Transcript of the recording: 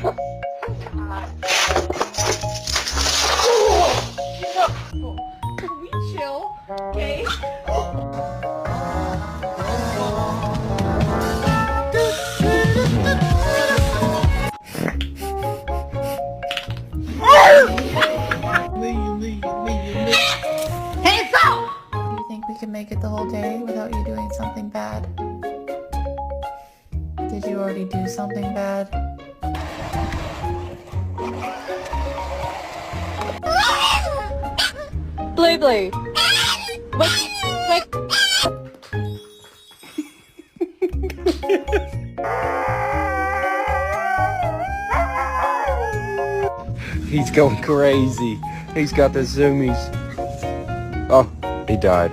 We chill, okay? Hands up! Do you think we can make it the whole day without you doing something bad? Did you already do something bad? Blue. Wait. He's going crazy. He's got the zoomies. Oh, he died.